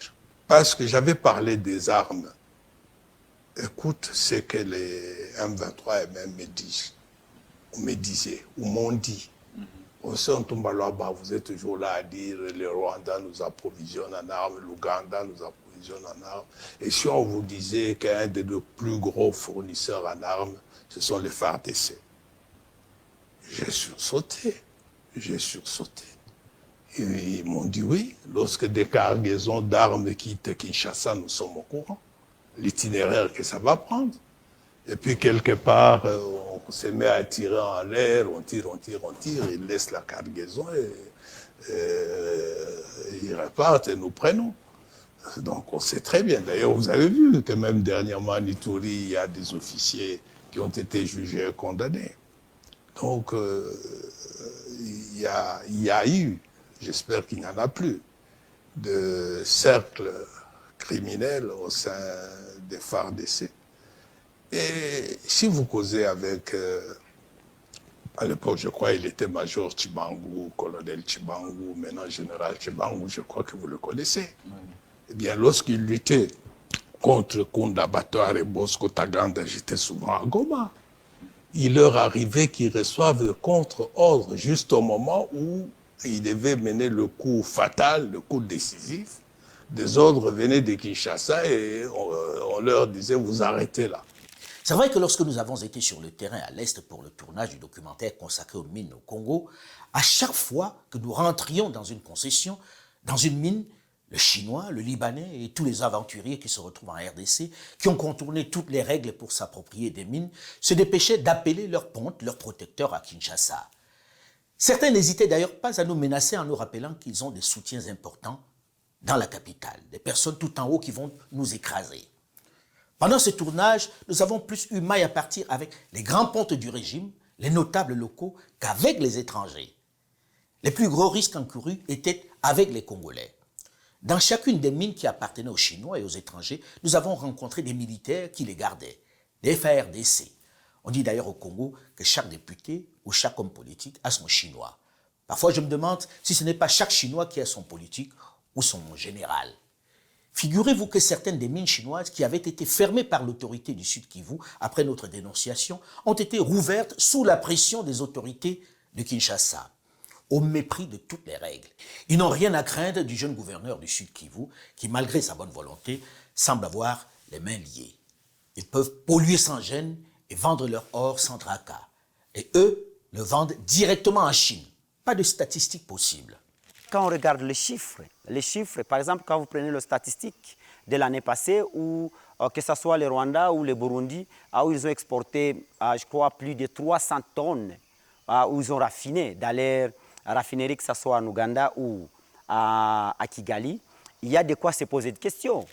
Parce que j'avais parlé des armes. Écoute ce que les M23 et même me disaient, ou m'ont dit. Au sein de Tombaloaba, vous êtes toujours là à dire le Rwanda nous approvisionne en armes, l'Ouganda nous approvisionne en armes. Et si on vous disait qu'un des deux plus gros fournisseurs en armes, ce sont les FARDC. J'ai sursauté. Et ils m'ont dit oui, lorsque des cargaisons d'armes quittent Kinshasa, nous sommes au courant. L'itinéraire que ça va prendre. Et puis quelque part, on se met à tirer en l'air, on tire, ils laissent la cargaison et ils repartent et nous prenons. Donc on sait très bien. D'ailleurs, vous avez vu que même dernièrement à Ituri, il y a des officiers qui ont été jugés et condamnés. Donc il y a eu, j'espère qu'il n'y en a plus, de cercles criminels au sein des FARDC. Et si vous causez avec, à l'époque, je crois, il était major Tchibangu, colonel Tchibangu, maintenant général Tchibangu, je crois que vous le connaissez. Eh bien, lorsqu'il luttait contre Kunda Batoire et Bosco Taganda, j'étais souvent à Goma. Il leur arrivait qu'ils reçoivent le contre-ordre juste au moment où ils devaient mener le coup fatal, le coup décisif. Des ordres venaient de Kinshasa et on leur disait, vous arrêtez là. C'est vrai que lorsque nous avons été sur le terrain à l'Est pour le tournage du documentaire consacré aux mines au Congo, à chaque fois que nous rentrions dans une concession, dans une mine, le Chinois, le Libanais et tous les aventuriers qui se retrouvent en RDC, qui ont contourné toutes les règles pour s'approprier des mines, se dépêchaient d'appeler leurs pontes, leurs protecteurs à Kinshasa. Certains n'hésitaient d'ailleurs pas à nous menacer en nous rappelant qu'ils ont des soutiens importants dans la capitale, des personnes tout en haut qui vont nous écraser. Pendant ce tournage, nous avons plus eu maille à partir avec les grands pontes du régime, les notables locaux, qu'avec les étrangers. Les plus gros risques encourus étaient avec les Congolais. Dans chacune des mines qui appartenaient aux Chinois et aux étrangers, nous avons rencontré des militaires qui les gardaient, des FARDC. On dit d'ailleurs au Congo que chaque député ou chaque homme politique a son Chinois. Parfois, je me demande si ce n'est pas chaque Chinois qui a son politique ou son général. Figurez-vous que certaines des mines chinoises qui avaient été fermées par l'autorité du Sud Kivu après notre dénonciation ont été rouvertes sous la pression des autorités de Kinshasa, au mépris de toutes les règles. Ils n'ont rien à craindre du jeune gouverneur du Sud Kivu qui, malgré sa bonne volonté, semble avoir les mains liées. Ils peuvent polluer sans gêne et vendre leur or sans tracas. Et eux le vendent directement en Chine. Pas de statistiques possibles. Quand on regarde les chiffres, par exemple, quand vous prenez les statistiques de l'année passée, où, que ce soit le Rwanda ou le Burundi, où ils ont exporté, je crois, plus de 300 tonnes, où ils ont raffiné dans les raffineries, que ce soit en Ouganda ou à Kigali, il y a de quoi se poser des questions.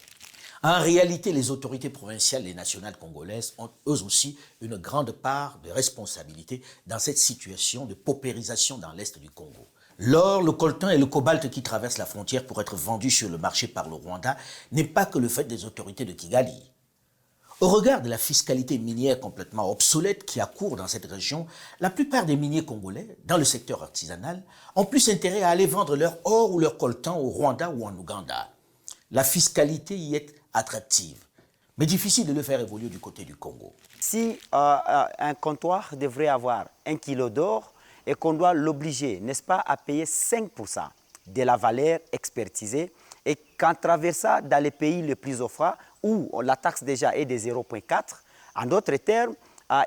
En réalité, les autorités provinciales et nationales congolaises ont eux aussi une grande part de responsabilité dans cette situation de paupérisation dans l'Est du Congo. L'or, le coltan et le cobalt qui traversent la frontière pour être vendus sur le marché par le Rwanda n'est pas que le fait des autorités de Kigali. Au regard de la fiscalité minière complètement obsolète qui accourt dans cette région, la plupart des miniers congolais, dans le secteur artisanal, ont plus intérêt à aller vendre leur or ou leur coltan au Rwanda ou en Ouganda. La fiscalité y est attractive, mais difficile de le faire évoluer du côté du Congo. Si un comptoir devrait avoir 1 kilo d'or, et qu'on doit l'obliger, n'est-ce pas, à payer 5% de la valeur expertisée, et qu'en traversant dans les pays les plus offrants, où la taxe déjà est de 0,4, en d'autres termes,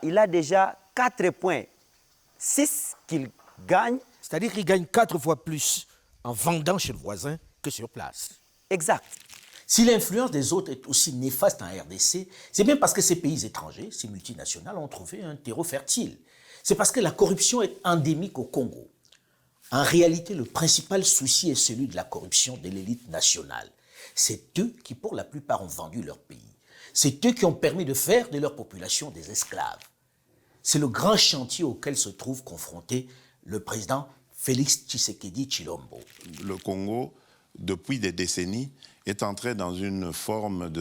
il a déjà 4,6 qu'il gagne. C'est-à-dire qu'il gagne 4 fois plus en vendant chez le voisin que sur place. Exact. Si l'influence des autres est aussi néfaste en RDC, c'est bien parce que ces pays étrangers, ces multinationales, ont trouvé un terreau fertile. C'est parce que la corruption est endémique au Congo. En réalité, le principal souci est celui de la corruption de l'élite nationale. C'est eux qui, pour la plupart, ont vendu leur pays. C'est eux qui ont permis de faire de leur population des esclaves. C'est le grand chantier auquel se trouve confronté le président Félix Tshisekedi Tshilombo. Le Congo, depuis des décennies, est entré dans une forme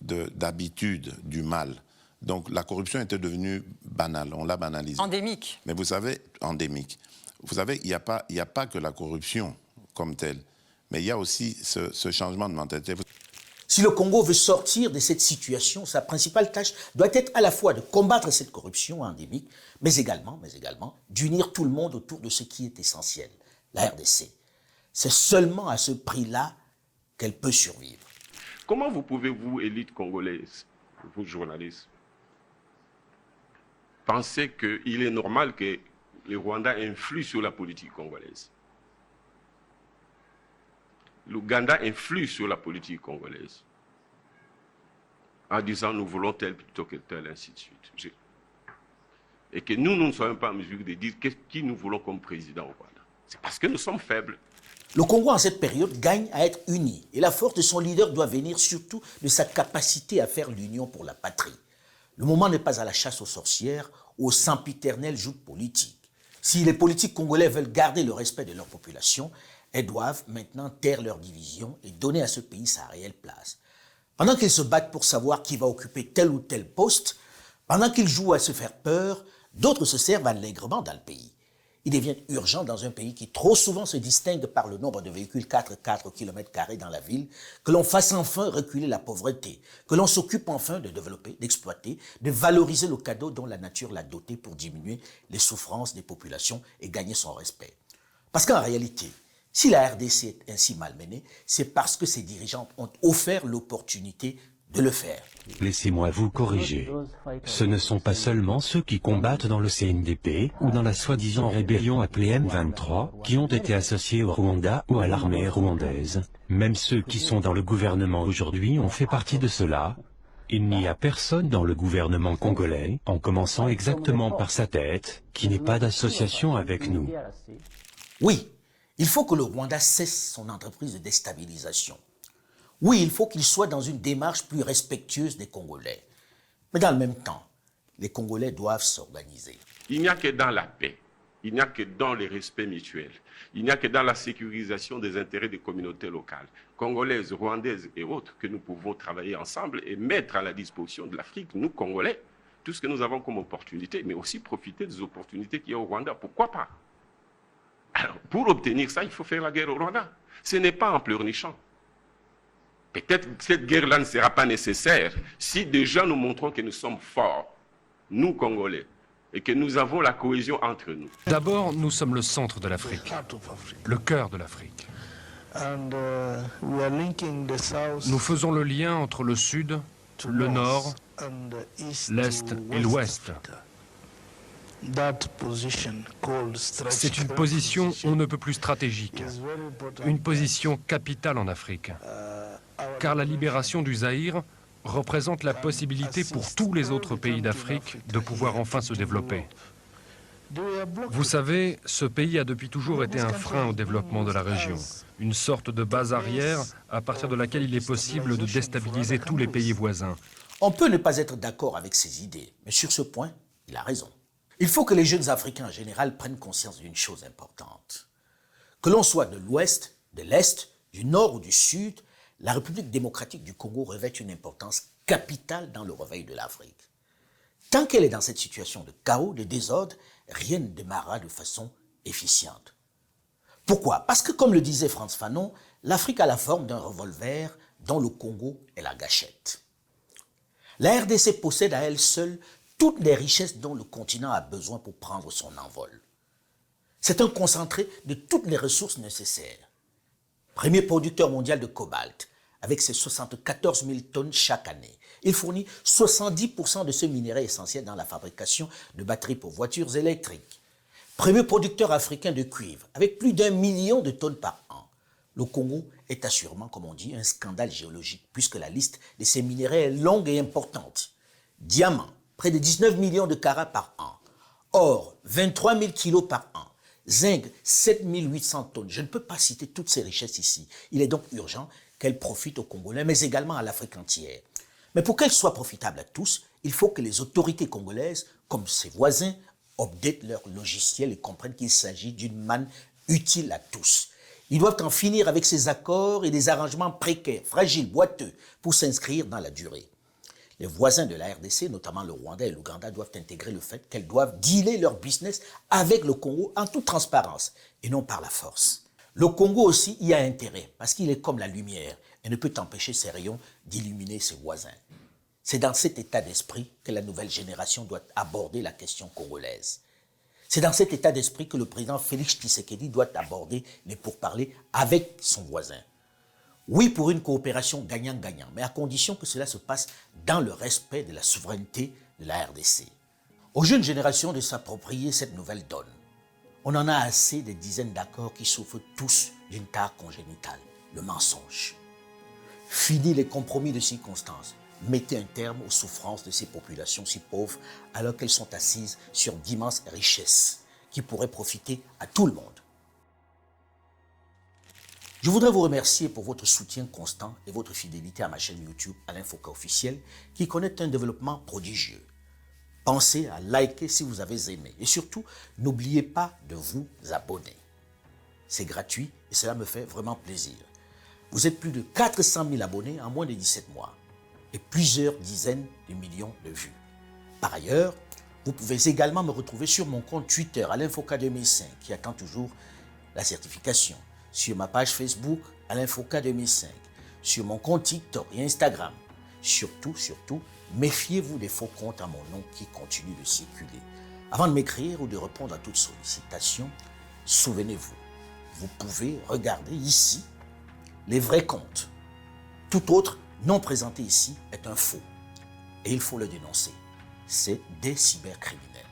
d'habitude du mal. Donc la corruption était devenue banale, on l'a banalisée. Endémique. Mais vous savez, endémique. Vous savez, il n'y a pas que la corruption comme telle, mais il y a aussi ce changement de mentalité. Si le Congo veut sortir de cette situation, sa principale tâche doit être à la fois de combattre cette corruption endémique, mais également d'unir tout le monde autour de ce qui est essentiel, la RDC. C'est seulement à ce prix-là qu'elle peut survivre. Comment vous pouvez, vous, élite congolaise, vous journalistes, penser qu'il est normal que le Rwanda influe sur la politique congolaise? L'Ouganda influe sur la politique congolaise en disant nous voulons tel plutôt que tel, ainsi de suite. Et que nous ne sommes pas en mesure de dire qui nous voulons comme président au Rwanda. C'est parce que nous sommes faibles. Le Congo, en cette période, gagne à être uni. Et la force de son leader doit venir surtout de sa capacité à faire l'union pour la patrie. Le moment n'est pas à la chasse aux sorcières ou aux sempiternelles joutes politiques. Si les politiques congolais veulent garder le respect de leur population, elles doivent maintenant taire leur division et donner à ce pays sa réelle place. Pendant qu'ils se battent pour savoir qui va occuper tel ou tel poste, pendant qu'ils jouent à se faire peur, d'autres se servent allègrement dans le pays. Il devient urgent dans un pays qui trop souvent se distingue par le nombre de véhicules 4x4 km² dans la ville, que l'on fasse enfin reculer la pauvreté, que l'on s'occupe enfin de développer, d'exploiter, de valoriser le cadeau dont la nature l'a doté pour diminuer les souffrances des populations et gagner son respect. Parce qu'en réalité, si la RDC est ainsi malmenée, c'est parce que ses dirigeants ont offert l'opportunité de le faire. Laissez-moi vous corriger. Ce ne sont pas seulement ceux qui combattent dans le CNDP ou dans la soi-disant rébellion appelée M23 qui ont été associés au Rwanda ou à l'armée rwandaise. Même ceux qui sont dans le gouvernement aujourd'hui ont fait partie de cela. Il n'y a personne dans le gouvernement congolais, en commençant exactement par sa tête, qui n'ait pas d'association avec nous. Oui, il faut que le Rwanda cesse son entreprise de déstabilisation. Oui, il faut qu'il soit dans une démarche plus respectueuse des Congolais. Mais dans le même temps, les Congolais doivent s'organiser. Il n'y a que dans la paix, il n'y a que dans le respect mutuel, il n'y a que dans la sécurisation des intérêts des communautés locales, congolaises, rwandaises et autres, que nous pouvons travailler ensemble et mettre à la disposition de l'Afrique, nous Congolais, tout ce que nous avons comme opportunité, mais aussi profiter des opportunités qu'il y a au Rwanda. Pourquoi pas? Alors, pour obtenir ça, il faut faire la guerre au Rwanda. Ce n'est pas en pleurnichant. Peut-être que cette guerre-là ne sera pas nécessaire si déjà nous montrons que nous sommes forts, nous Congolais, et que nous avons la cohésion entre nous. D'abord, nous sommes le centre de l'Afrique, le cœur de l'Afrique. Nous faisons le lien entre le sud, le nord, l'est et l'ouest. C'est une position on ne peut plus stratégique, une position capitale en Afrique. Car la libération du Zaïre représente la possibilité pour tous les autres pays d'Afrique de pouvoir enfin se développer. Vous savez, ce pays a depuis toujours été un frein au développement de la région, une sorte de base arrière à partir de laquelle il est possible de déstabiliser tous les pays voisins. On peut ne pas être d'accord avec ses idées, mais sur ce point, il a raison. Il faut que les jeunes Africains en général prennent conscience d'une chose importante. Que l'on soit de l'Ouest, de l'Est, du Nord ou du Sud, la République démocratique du Congo revêt une importance capitale dans le réveil de l'Afrique. Tant qu'elle est dans cette situation de chaos, de désordre, rien ne démarrera de façon efficiente. Pourquoi? Parce que, comme le disait Frantz Fanon, l'Afrique a la forme d'un revolver dont le Congo est la gâchette. La RDC possède à elle seule toutes les richesses dont le continent a besoin pour prendre son envol. C'est un concentré de toutes les ressources nécessaires. Premier producteur mondial de cobalt, avec ses 74 000 tonnes chaque année. Il fournit 70% de ce minerai essentiel dans la fabrication de batteries pour voitures électriques. Premier producteur africain de cuivre, avec plus d'1 million de tonnes par an. Le Congo est assurément, comme on dit, un scandale géologique, puisque la liste de ces minerais est longue et importante. Diamants, près de 19 millions de carats par an. Or, 23 000 kilos par an. Zinc, 7 800 tonnes. Je ne peux pas citer toutes ces richesses ici. Il est donc urgent qu'elle profite aux Congolais, mais également à l'Afrique entière. Mais pour qu'elle soit profitable à tous, il faut que les autorités congolaises, comme ses voisins, updatent leur logiciel et comprennent qu'il s'agit d'une manne utile à tous. Ils doivent en finir avec ces accords et des arrangements précaires, fragiles, boiteux, pour s'inscrire dans la durée. Les voisins de la RDC, notamment le Rwanda et l'Ouganda, doivent intégrer le fait qu'elles doivent dealer leur business avec le Congo en toute transparence et non par la force. Le Congo aussi y a intérêt parce qu'il est comme la lumière et ne peut empêcher ses rayons d'illuminer ses voisins. C'est dans cet état d'esprit que la nouvelle génération doit aborder la question congolaise. C'est dans cet état d'esprit que le président Félix Tshisekedi doit aborder les pourparlers avec son voisin. Oui, pour une coopération gagnant-gagnant, mais à condition que cela se passe dans le respect de la souveraineté de la RDC. Aux jeunes générations de s'approprier cette nouvelle donne. On en a assez des dizaines d'accords qui souffrent tous d'une tare congénitale, le mensonge. Fini les compromis de circonstances. Mettez un terme aux souffrances de ces populations si pauvres alors qu'elles sont assises sur d'immenses richesses qui pourraient profiter à tout le monde. Je voudrais vous remercier pour votre soutien constant et votre fidélité à ma chaîne YouTube Alain Foka Officiel qui connaît un développement prodigieux. Pensez à liker si vous avez aimé et surtout, n'oubliez pas de vous abonner. C'est gratuit et cela me fait vraiment plaisir. Vous êtes plus de 400 000 abonnés en moins de 17 mois et plusieurs dizaines de millions de vues. Par ailleurs, vous pouvez également me retrouver sur mon compte Twitter Alain Foka 2005 qui attend toujours la certification, sur ma page Facebook Alain Foka 2005, sur mon compte TikTok et Instagram. Surtout, méfiez-vous des faux comptes à mon nom qui continuent de circuler. Avant de m'écrire ou de répondre à toute sollicitation, souvenez-vous, vous pouvez regarder ici les vrais comptes. Tout autre non présenté ici est un faux. Et il faut le dénoncer. C'est des cybercriminels.